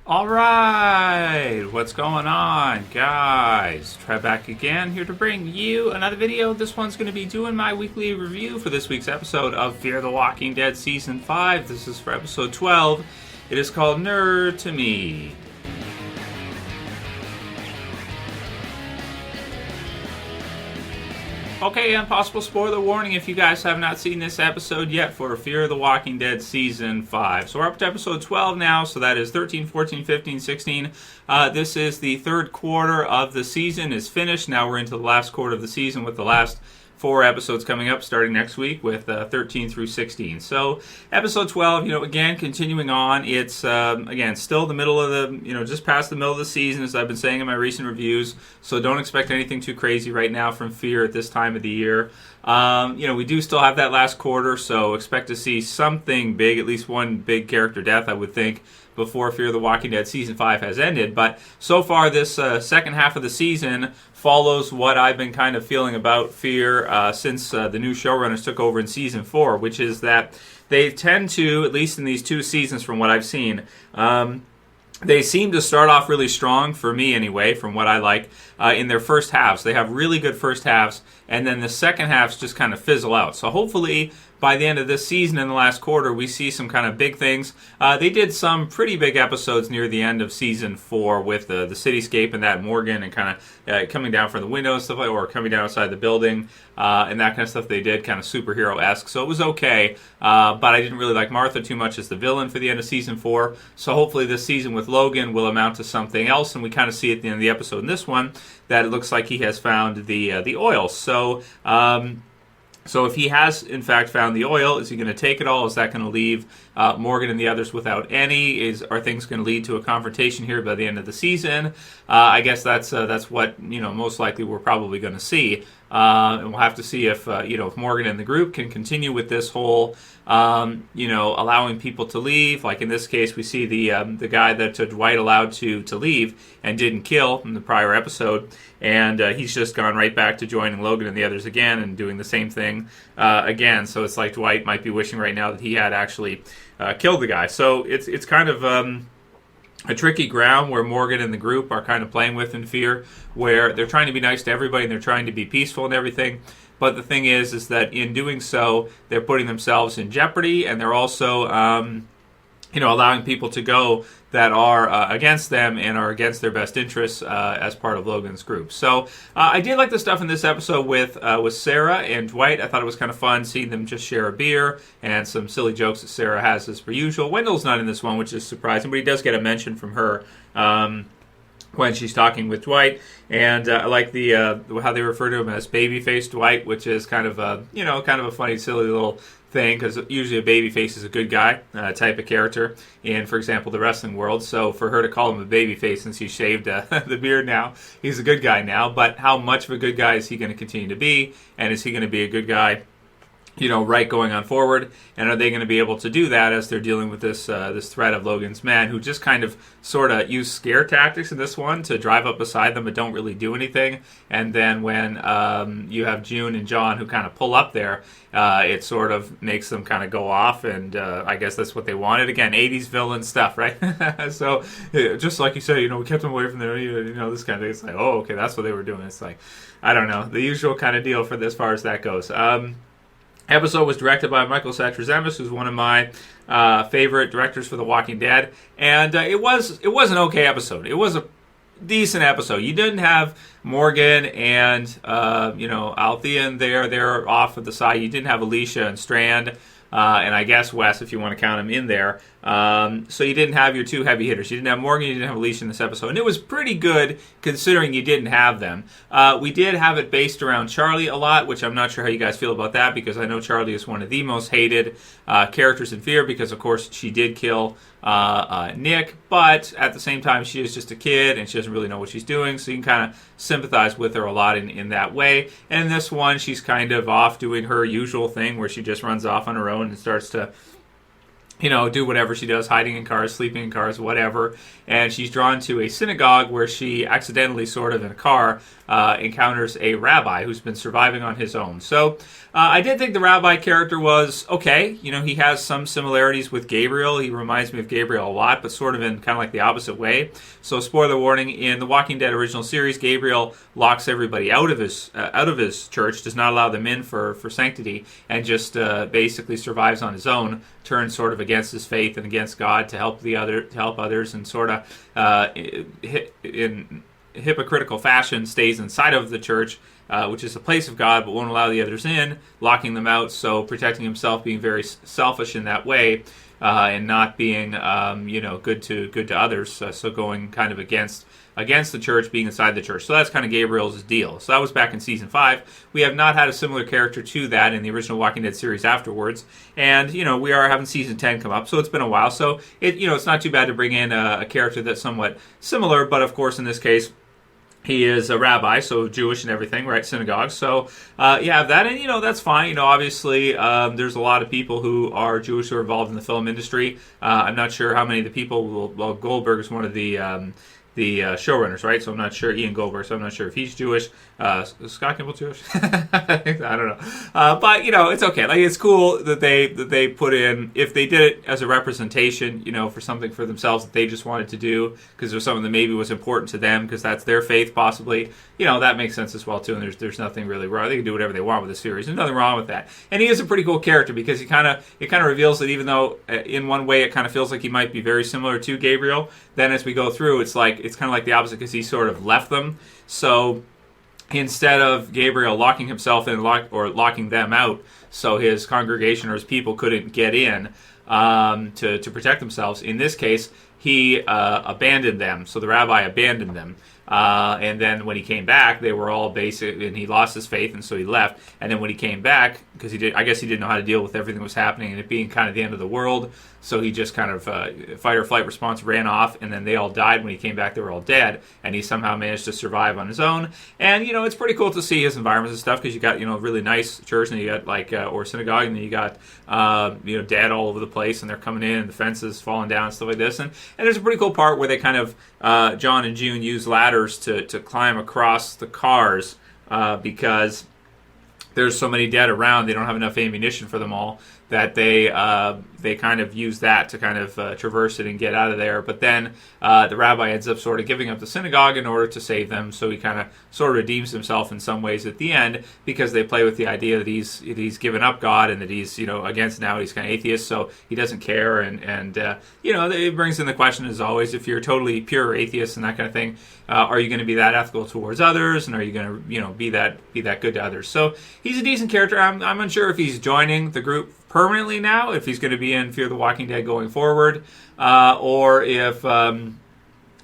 All right, what's going on, guys? Trev back again, here to bring you another video. This one's going to be doing my weekly review for this week's episode of Fear the Walking Dead Season 5. This is for episode 12. It is called Ner Tamid. Okay, and possible spoiler warning if you guys have not seen this episode yet for Fear the Walking Dead Season 5. So we're up to episode 12 now, so that is 13, 14, 15, 16. This is the third quarter of the season is finished. Now we're into the last quarter of the season with the last 4 episodes coming up starting next week with 13 through 16. So episode 12, again, continuing on. It's, again, still the middle of the, just past the middle of the season, as I've been saying in my recent reviews. So don't expect anything too crazy right now from Fear at this time of the year. We do still have that last quarter, so expect to see something big, at least one big character death, I would think, before Fear the Walking Dead Season 5 has ended. But so far, this second half of the season follows what I've been kind of feeling about Fear since the new showrunners took over in Season 4, which is that they tend to, at least in these 2 seasons from what I've seen, they seem to start off really strong, for me anyway, from what I like, in their first halves. They have really good first halves, and then the second halves just kind of fizzle out. So hopefully, by the end of this season, in the last quarter, we see some kind of big things. They did some pretty big episodes near the end of Season 4 with the cityscape and that Morgan and kind of coming down from the window and stuff like that, or coming down outside the building and that kind of stuff they did, kind of superhero-esque. So it was okay, but I didn't really like Martha too much as the villain for the end of Season 4. So hopefully this season with Logan will amount to something else, and we kind of see at the end of the episode in this one that it looks like he has found the oil. So if he has, in fact, found the oil, is he going to take it all? Is that going to leave Morgan and the others without any? Are things going to lead to a confrontation here by the end of the season? I guess that's what, most likely we're probably going to see. And we'll have to see if Morgan and the group can continue with this whole, allowing people to leave. Like in this case, we see the guy that Dwight allowed to leave and didn't kill in the prior episode. And he's just gone right back to joining Logan and the others again and doing the same thing again. So it's like Dwight might be wishing right now that he had actually killed the guy. So it's kind of a tricky ground where Morgan and the group are kind of playing with in Fear, where they're trying to be nice to everybody and they're trying to be peaceful and everything. But the thing is that in doing so, they're putting themselves in jeopardy, and they're also allowing people to go that are against them and are against their best interests as part of Logan's group. So I did like the stuff in this episode with Sarah and Dwight. I thought it was kind of fun seeing them just share a beer and some silly jokes that Sarah has as per usual. Wendell's not in this one, which is surprising, but he does get a mention from her when she's talking with Dwight. And I like the how they refer to him as babyface Dwight, which is kind of a funny, silly little thing, because usually a babyface is a good guy type of character in, for example, the wrestling world. So for her to call him a babyface since he shaved the beard now, he's a good guy now. But how much of a good guy is he going to continue to be? And is he going to be a good guy, right going on forward? And are they going to be able to do that as they're dealing with this threat of Logan's men, who just kind of sort of use scare tactics in this one to drive up beside them but don't really do anything? And then when you have June and John who kind of pull up there, it sort of makes them kind of go off, and I guess that's what they wanted. Again, 80s villain stuff, right? So just like you said, we kept them away from there, this kind of thing. It's like, oh, okay, that's what they were doing. It's like, I don't know, the usual kind of deal for as far as that goes. Episode was directed by Michael Satrazemis, who's one of my favorite directors for The Walking Dead, and it was an okay episode. It was a decent episode. You didn't have Morgan and Althea in there; they're off at the side. You didn't have Alicia and Strand, and I guess Wes, if you want to count him in there. So you didn't have your 2 heavy hitters. You didn't have Morgan, you didn't have Alicia in this episode. And it was pretty good considering you didn't have them. We did have it based around Charlie a lot, which I'm not sure how you guys feel about that, because I know Charlie is one of the most hated characters in Fear, because of course she did kill Nick, but at the same time she is just a kid and she doesn't really know what she's doing, so you can kind of sympathize with her a lot in that way. And in this one, she's kind of off doing her usual thing where she just runs off on her own and starts to do whatever she does, hiding in cars, sleeping in cars, whatever. And she's drawn to a synagogue where she accidentally, sort of in a car, encounters a rabbi who's been surviving on his own. So I did think the rabbi character was okay. He has some similarities with Gabriel. He reminds me of Gabriel a lot, but sort of in kind of like the opposite way. So spoiler warning, in the Walking Dead original series, Gabriel locks everybody out of his church, does not allow them in for sanctity, and just basically survives on his own, turns sort of against his faith and against God to help others, and sort of in hypocritical fashion stays inside of the church, which is a place of God, but won't allow the others in, locking them out. So protecting himself, being very selfish in that way, and not being good to others. So going kind of against the church, being inside the church. So that's kind of Gabriel's deal. So that was back in season 5. We have not had a similar character to that in the original Walking Dead series afterwards. And, we are having season 10 come up, so it's been a while. So, it's not too bad to bring in a character that's somewhat similar, but of course in this case, he is a rabbi, so Jewish and everything, right? Synagogue. So you have that, and that's fine. Obviously, there's a lot of people who are Jewish who are involved in the film industry. I'm not sure how many of the people. Well, Goldberg is one of the showrunners, right? So I'm not sure, Ian Goldberg, so I'm not sure if he's Jewish. Is Scott Kimball Jewish? I don't know. But, it's okay. Like, it's cool that they put in, if they did it as a representation, for something for themselves that they just wanted to do, because there's something that maybe was important to them, because that's their faith, possibly, that makes sense as well, too, and there's nothing really wrong. They can do whatever they want with the series. There's nothing wrong with that. And he is a pretty cool character, because it kind of reveals that even though, in one way, it kind of feels like he might be very similar to Gabriel, then as we go through, it's kind of like the opposite, because he sort of left them. So instead of Gabriel locking himself in or locking them out, so his congregation or his people couldn't get in to protect themselves, in this case, he abandoned them. So the rabbi abandoned them. And then when he came back, they were all basic, and he lost his faith, and so he left. And then when he came back, because I guess he didn't know how to deal with everything that was happening, and it being kind of the end of the world, so he just kind of fight or flight response, ran off, and then they all died. When he came back, they were all dead, and he somehow managed to survive on his own. And it's pretty cool to see his environments and stuff, because you got really nice church, and you got or synagogue, and then you got dead all over the place, and they're coming in, and the fences falling down and stuff like this. And there's a pretty cool part where they kind of John and June use ladders to climb across the cars because there's so many dead around. They don't have enough ammunition for them all, that they kind of use that to kind of traverse it and get out of there. But then the rabbi ends up sort of giving up the synagogue in order to save them. So he kind of sort of redeems himself in some ways at the end, because they play with the idea that he's given up God, and that he's against now. He's kind of atheist, so he doesn't care. And it brings in the question, as always, if you're totally pure atheist and that kind of thing, are you going to be that ethical towards others, and are you going to be that good to others? So he's a decent character. I'm unsure if he's joining the group permanently now, if he's going to be in Fear the Walking Dead going forward, or if we're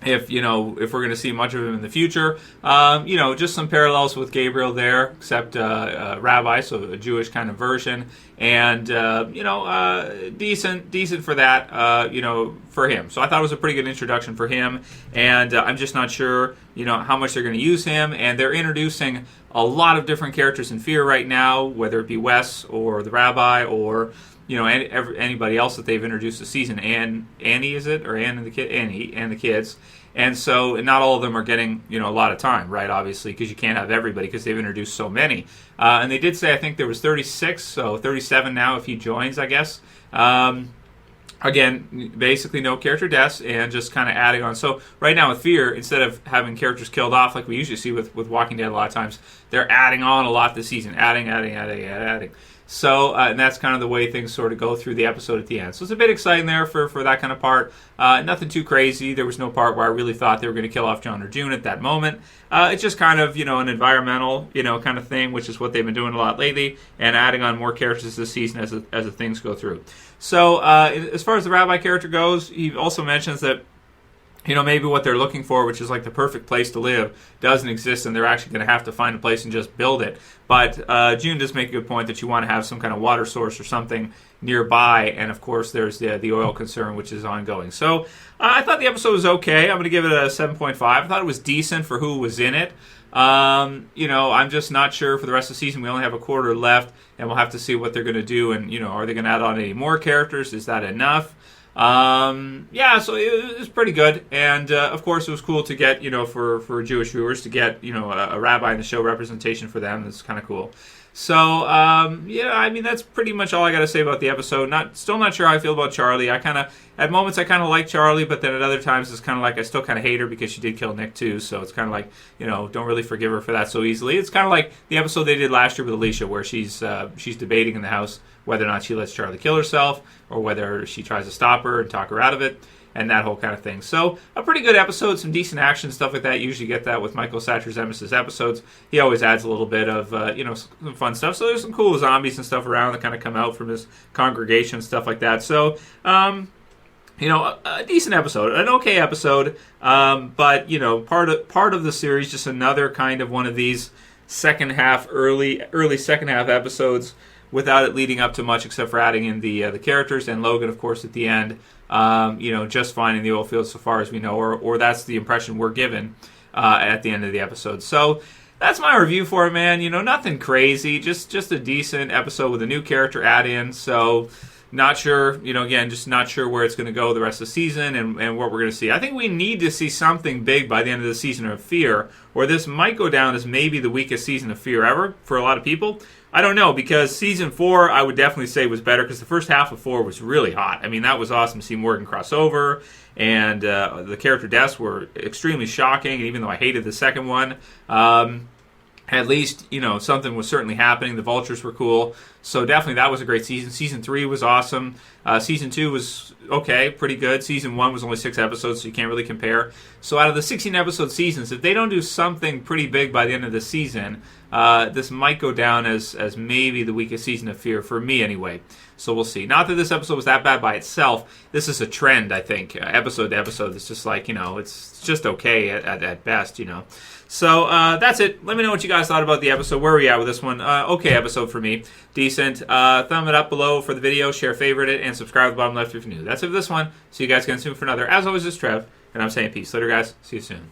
going to see much of him in the future. Just some parallels with Gabriel there, except rabbi, so a Jewish kind of version, and decent for that, for him. So I thought it was a pretty good introduction for him, and I'm just not sure, how much they're going to use him. And they're introducing a lot of different characters in Fear right now, whether it be Wes or the rabbi or anybody else that they've introduced this season. Annie, is it? Or Annie and the kids. And so not all of them are getting a lot of time, right? Obviously, because you can't have everybody, because they've introduced so many. And they did say, I think there was 36, so 37 now if he joins, I guess. Again, basically no character deaths, and just kind of adding on. So right now with Fear, instead of having characters killed off like we usually see with Walking Dead a lot of times, they're adding on a lot this season. Adding. So, and that's kind of the way things sort of go through the episode at the end. So it's a bit exciting there for that kind of part. Nothing too crazy. There was no part where I really thought they were going to kill off John or June at that moment. It's just kind of, an environmental, kind of thing, which is what they've been doing a lot lately, and adding on more characters this season as the things go through. So, as far as the rabbi character goes, he also mentions that maybe what they're looking for, which is like the perfect place to live, doesn't exist, and they're actually going to have to find a place and just build it. But June does make a good point that you want to have some kind of water source or something nearby, and of course there's the oil concern, which is ongoing. So I thought the episode was okay. I'm going to give it a 7.5. I thought it was decent for who was in it. I'm just not sure for the rest of the season. We only have a quarter left, and we'll have to see what they're going to do, and are they going to add on any more characters? Is that enough? So it was pretty good, and of course it was cool to get, for Jewish viewers to get, a rabbi in the show, representation for them. That's kind of cool. So, that's pretty much all I got to say about the episode. Still not sure how I feel about Charlie. At moments I kind of like Charlie, but then at other times it's kind of like I still kind of hate her because she did kill Nick too. So it's kind of like, don't really forgive her for that so easily. It's kind of like the episode they did last year with Alicia, where she's debating in the house whether or not she lets Charlie kill herself or whether she tries to stop her and talk her out of it, and that whole kind of thing. So a pretty good episode, some decent action, stuff like that. You usually get that with Michael Sacher-Zemesis episodes. He always adds a little bit of, some fun stuff. So there's some cool zombies and stuff around that kind of come out from his congregation and stuff like that. So, a decent episode, an okay episode, but, part of the series, just another kind of one of these early second half episodes without it leading up to much except for adding in the characters and Logan, of course, at the end. Just finding the oil field so far as we know, or that's the impression we're given at the end of the episode. So that's my review for it, man. Nothing crazy, just a decent episode with a new character add in. So not sure, just not sure where it's going to go the rest of the season and what we're going to see. I think we need to see something big by the end of the season of Fear, or this might go down as maybe the weakest season of Fear ever for a lot of people. I don't know, because season 4 I would definitely say was better, because the first half of 4 was really hot. I mean, that was awesome to see Morgan cross over, and the character deaths were extremely shocking, and even though I hated the second one, at least, something was certainly happening. The vultures were cool. So definitely that was a great season. Season 3 was awesome. Season 2 was okay, pretty good. Season 1 was only 6 episodes, so you can't really compare. So out of the 16 episode seasons, if they don't do something pretty big by the end of the season, this might go down as maybe the weakest season of Fear, for me anyway. So we'll see. Not that this episode was that bad by itself. This is a trend, I think. Episode to episode, it's just like, it's just okay at best, So that's it. Let me know what you guys thought about the episode. Where are we at with this one? Okay episode for me. Decent. Thumb it up below for the video. Share, favorite it, and subscribe at the bottom left if you're new. That's it for this one. See you guys again soon for another. As always, this is Trev, and I'm saying peace. Later, guys. See you soon.